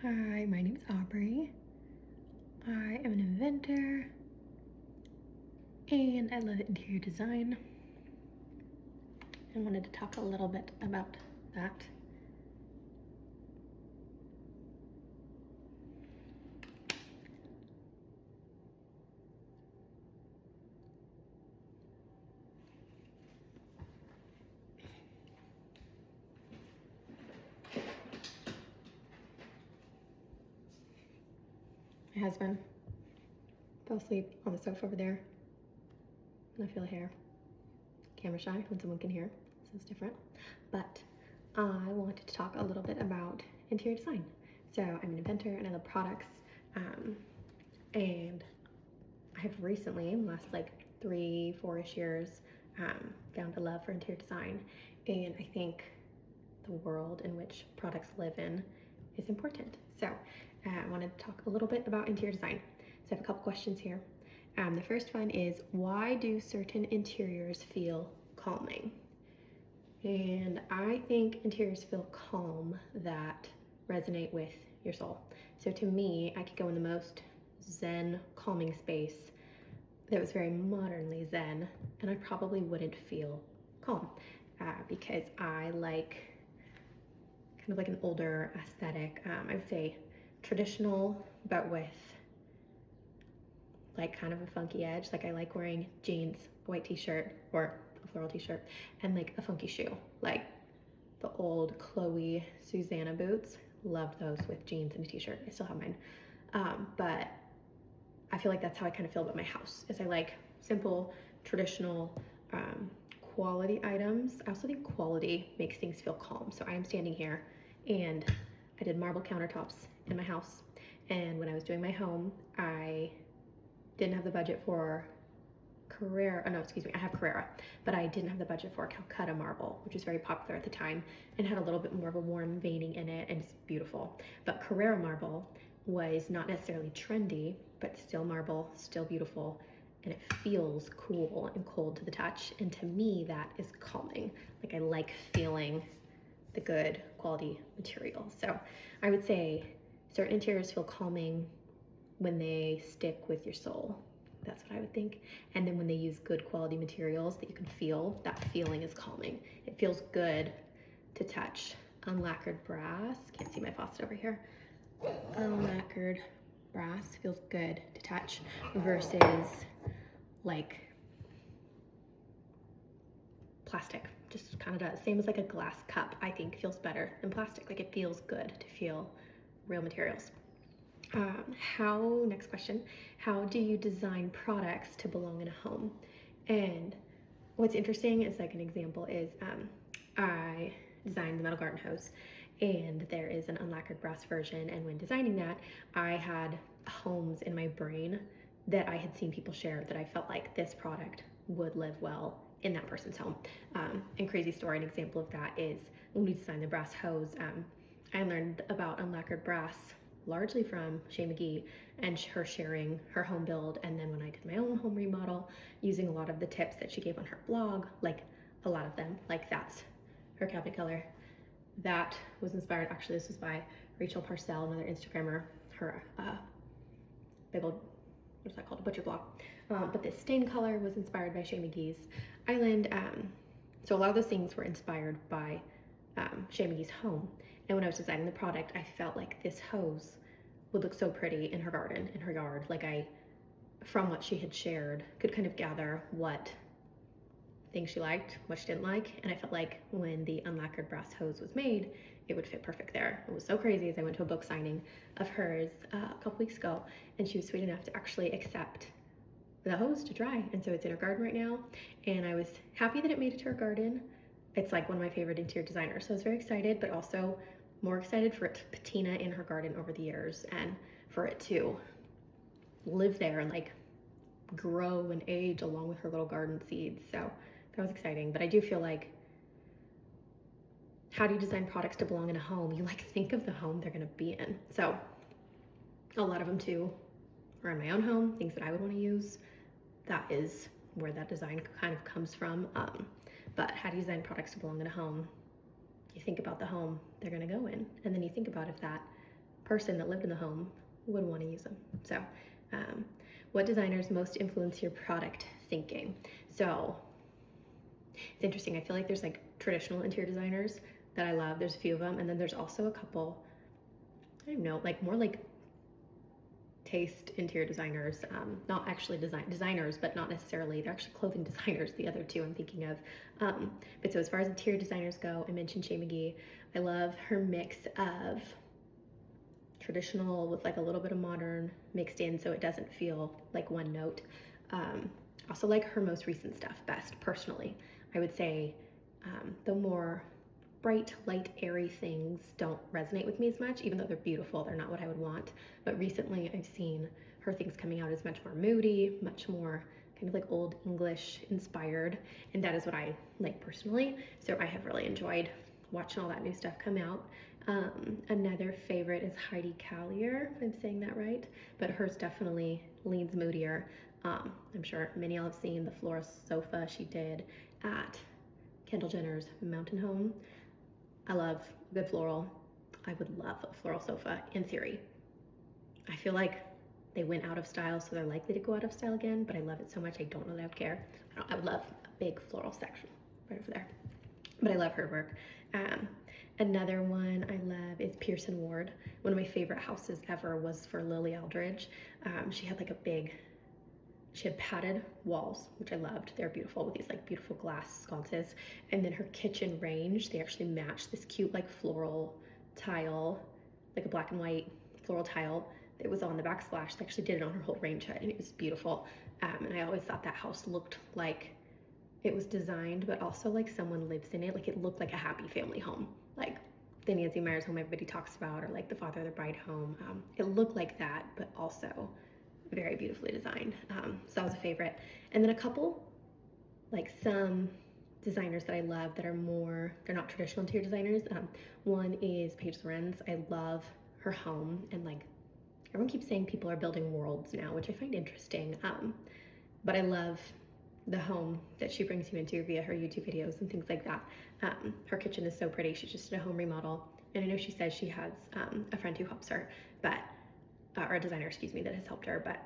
Hi, my name is Aubree. I am an inventor and I love interior design. I wanted to talk a little bit about that. My husband fell asleep on the sofa over there, and I feel hair. Camera shy when someone can hear, so it's different. But I wanted to talk a little bit about interior design. So I'm an inventor and I love products. And I have recently, in the last like 3-4-ish years, found a love for interior design. And I think the world in which products live in is important. So I wanted to talk a little bit about interior design. So I have a couple questions here. The first one is, why do certain interiors feel calming? And I think interiors feel calm that resonate with your soul. So to me, I could go in the most zen, calming space that was very modernly zen, and I probably wouldn't feel calm because I like kind of like an older aesthetic. I would say traditional, but with like kind of a funky edge. Like I like wearing jeans, a white t-shirt or a floral t-shirt, and like a funky shoe, like the old Chloe Susanna boots. Loved those with jeans and a t-shirt. I still have mine. But I feel like that's how I kind of feel about my house, is I like simple, traditional, quality items. I also think quality makes things feel calm. So I am standing here and I did marble countertops in my house. And when I was doing my home, I didn't have the budget for Carrera, no, excuse me, I have Carrera, but I didn't have the budget for Calcutta marble, which was very popular at the time and had a little bit more of a warm veining in it, and it's beautiful. But Carrera marble was not necessarily trendy, but still marble, still beautiful, and it feels cool and cold to the touch. And to me, that is calming. Like I like feeling the good quality material. So I would say certain interiors feel calming when they stick with your soul. That's what I would think. And then when they use good quality materials that you can feel, that feeling is calming. It feels good to touch. Unlacquered brass, can't see my faucet over here. Unlacquered brass feels good to touch versus like plastic. Just kind of does. Same as like a glass cup, I think feels better than plastic. Like it feels good to feel real materials. Next question, how do you design products to belong in a home? And what's interesting is, like, an example is I designed the metal garden hose, and there is an unlacquered brass version, and when designing that, I had homes in my brain that I had seen people share that I felt like this product would live well in that person's home. And crazy story, an example of that is when we designed the brass hose, I learned about unlacquered brass largely from Shea McGee and her sharing her home build. And then when I did my own home remodel, using a lot of the tips that she gave on her blog, like a lot of them, like that's her cabinet color. That was inspired, actually this was by Rachel Parcell, another Instagrammer, her big old, what's that called, a butcher blog. But this stain color was inspired by Shea McGee's Island. So a lot of those things were inspired by Shea McGee's home. And when I was designing the product, I felt like this hose would look so pretty in her garden, in her yard. Like from what she had shared, could kind of gather what things she liked, what she didn't like. And I felt like when the unlacquered brass hose was made, it would fit perfect there. It was so crazy as I went to a book signing of hers a couple weeks ago, and she was sweet enough to actually accept the hose to try. And so it's in her garden right now. And I was happy that it made it to her garden. It's like one of my favorite interior designers. So I was very excited, but also more excited for it to patina in her garden over the years and for it to live there and like grow and age along with her little garden seeds. So that was exciting. But I do feel like, how do you design products to belong in a home? You like think of the home they're gonna be in. So a lot of them too are in my own home, things that I would want to use. That is where that design kind of comes from. But how do you design products to belong in a home? You think about the home they're gonna go in, and then you think about if that person that lived in the home would want to use them. So, um, what designers most influence your product thinking? So, it's interesting. I feel like there's like traditional interior designers that I love. There's a few of them, and then there's also a couple, I don't know, like more like taste interior designers, not actually designers, but not necessarily, they're actually clothing designers, the other two I'm thinking of. But so as far as interior designers go, I mentioned Shea McGee. I love her mix of traditional with like a little bit of modern mixed in, so it doesn't feel like one note. Also like her most recent stuff best, personally. I would say the more bright, light, airy things don't resonate with me as much, even though they're beautiful. They're not what I would want. But recently I've seen her things coming out as much more moody, much more kind of like old English inspired. And that is what I like personally. So I have really enjoyed watching all that new stuff come out. Another favorite is Heidi Caillier, if I'm saying that right. But hers definitely leans moodier. I'm sure many of y'all have seen the floral sofa she did at Kendall Jenner's mountain home. I love good floral. I would love a floral sofa in theory. I feel like they went out of style, so they're likely to go out of style again, but I love it so much I don't know that I would care. I would love a big floral section right over there. But I love her work. Another one I love is Pearson Ward. One of my favorite houses ever was for Lily Aldridge. She had padded walls, which I loved. They're beautiful with these like beautiful glass sconces. And then her kitchen range, they actually matched this cute like floral tile, like a black and white floral tile that was on the backsplash. They actually did it on her whole range hood and it was beautiful. And I always thought that house looked like it was designed, but also like someone lives in it. Like it looked like a happy family home. Like the Nancy Meyers home everybody talks about, or like the Father of the Bride home. It looked like that, but also very beautifully designed. So that was a favorite. And then a couple, like some designers that I love that are more, they're not traditional interior designers. One is Paige Lorenz. I love her home, and like everyone keeps saying people are building worlds now, which I find interesting. But I love the home that she brings you into via her YouTube videos and things like that. Her kitchen is so pretty. She just did a home remodel. And I know she says she has a friend who helps her, but or a designer, excuse me, that has helped her. But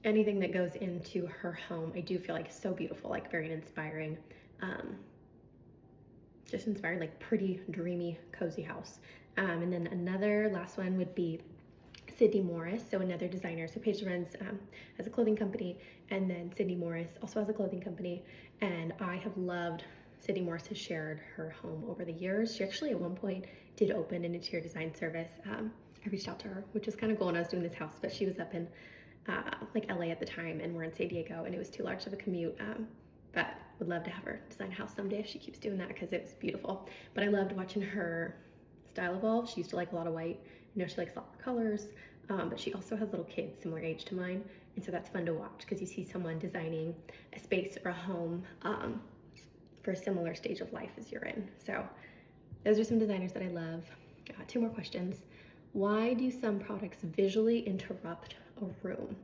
anything that goes into her home, I do feel like is so beautiful, like very inspiring. Just inspiring, like pretty, dreamy, cozy house. And then another last one would be Sydney Morris, so another designer. So Paige Lorenz has a clothing company, and then Sydney Morris also has a clothing company. And I have loved, Sydney Morris has shared her home over the years. She actually at one point did open an interior design service. I reached out to her, which was kind of cool when I was doing this house, but she was up in like LA at the time, and we're in San Diego, and it was too large of a commute. But would love to have her design a house someday if she keeps doing that, because it was beautiful. But I loved watching her style evolve. She used to like a lot of white. You know, she likes a lot more colors, but she also has little kids similar age to mine, and so that's fun to watch because you see someone designing a space or a home for a similar stage of life as you're in. So those are some designers that I love. Two more questions. Why do some products visually interrupt a room?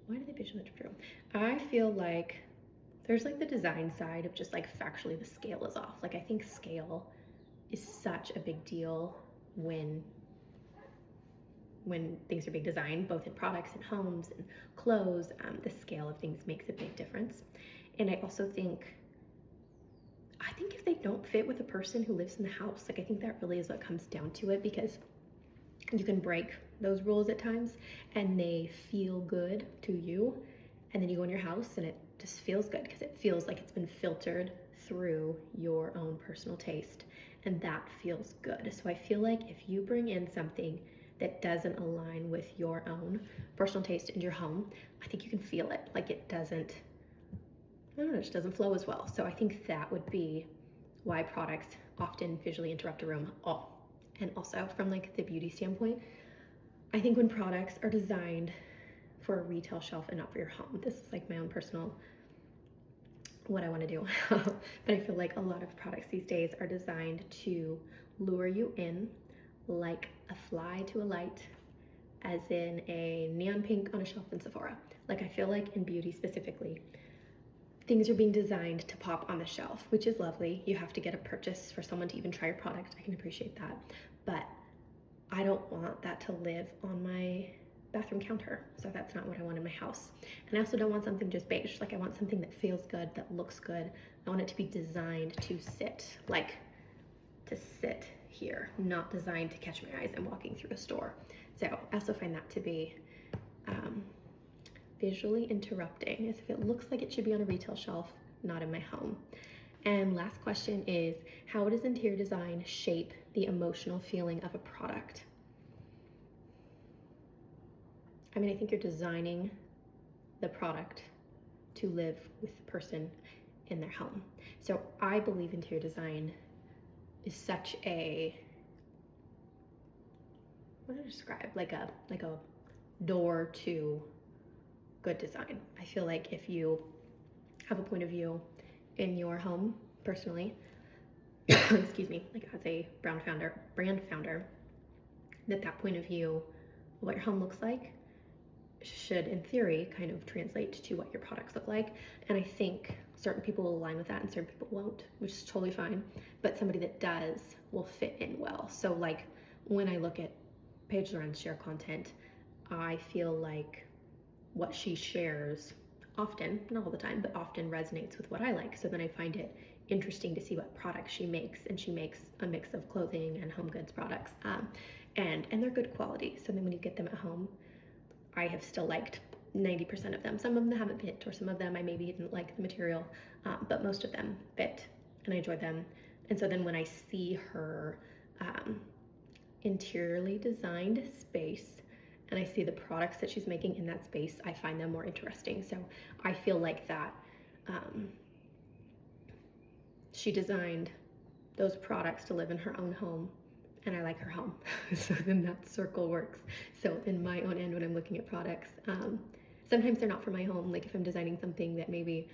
Why do they visually interrupt a room? I feel like there's like the design side of just like factually the scale is off. Like I think scale is such a big deal when things are being designed, both in products and homes and clothes. The scale of things makes a big difference. And I also think if they don't fit with the person who lives in the house, like I think that really is what comes down to it, because you can break those rules at times and they feel good to you, and then you go in your house and it just feels good because it feels like it's been filtered through your own personal taste, and that feels good. So I feel like if you bring in something that doesn't align with your own personal taste in your home, I think you can feel it. Like it doesn't, I don't know, it just doesn't flow as well. So I think that would be why products often visually interrupt a room. Oh, and also from like the beauty standpoint, I think when products are designed for a retail shelf and not for your home, this is like my own personal, what I want to do. But I feel like a lot of products these days are designed to lure you in like a fly to a light, as in a neon pink on a shelf in Sephora. Like I feel like in beauty specifically, things are being designed to pop on the shelf, which is lovely. You have to get a purchase for someone to even try your product. I can appreciate that. But I don't want that to live on my bathroom counter. So that's not what I want in my house. And I also don't want something just beige. Like I want something that feels good, that looks good. I want it to be designed to sit, like to sit here, not designed to catch my eyes. I'm walking through a store. So I also find that to be visually interrupting, as if it looks like it should be on a retail shelf, not in my home. And last question is, how does interior design shape the emotional feeling of a product? I mean, I think you're designing the product to live with the person in their home. So I believe interior design is such a, what do I describe? Like a door to good design. I feel like if you have a point of view in your home personally, excuse me, like as a brand founder, that point of view, what your home looks like, should in theory kind of translate to what your products look like. And I think certain people will align with that and certain people won't, which is totally fine. But somebody that does will fit in well. So like when I look at Paige Loren's share content, I feel like what she shares often, not all the time, but often resonates with what I like. So then I find it interesting to see what products she makes, and she makes a mix of clothing and home goods products, and they're good quality. So then when you get them at home, I have still liked 90% of them. Some of them haven't fit, or some of them I maybe didn't like the material, but most of them fit, and I enjoy them. And so then when I see her interiorly designed space, and I see the products that she's making in that space, I find them more interesting. So I feel like that she designed those products to live in her own home, and I like her home. So then that circle works. So in my own end, when I'm looking at products, sometimes they're not for my home. Like if I'm designing something that maybe,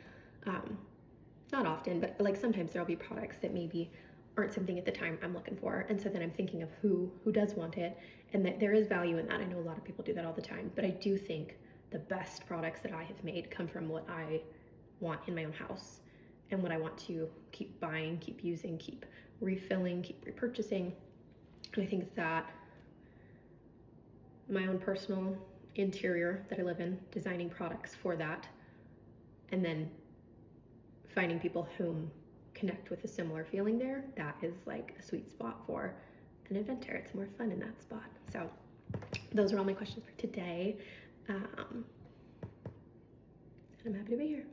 not often, but like sometimes there'll be products that maybe aren't something at the time I'm looking for. And so then I'm thinking of who does want it, and that there is value in that. I know a lot of people do that all the time, but I do think the best products that I have made come from what I want in my own house and what I want to keep buying, keep using, keep refilling, keep repurchasing. And I think that my own personal interior that I live in, designing products for that, and then finding people whom connect with a similar feeling there, that is like a sweet spot for an inventor. It's more fun in that spot. So those are all my questions for today. And I'm happy to be here.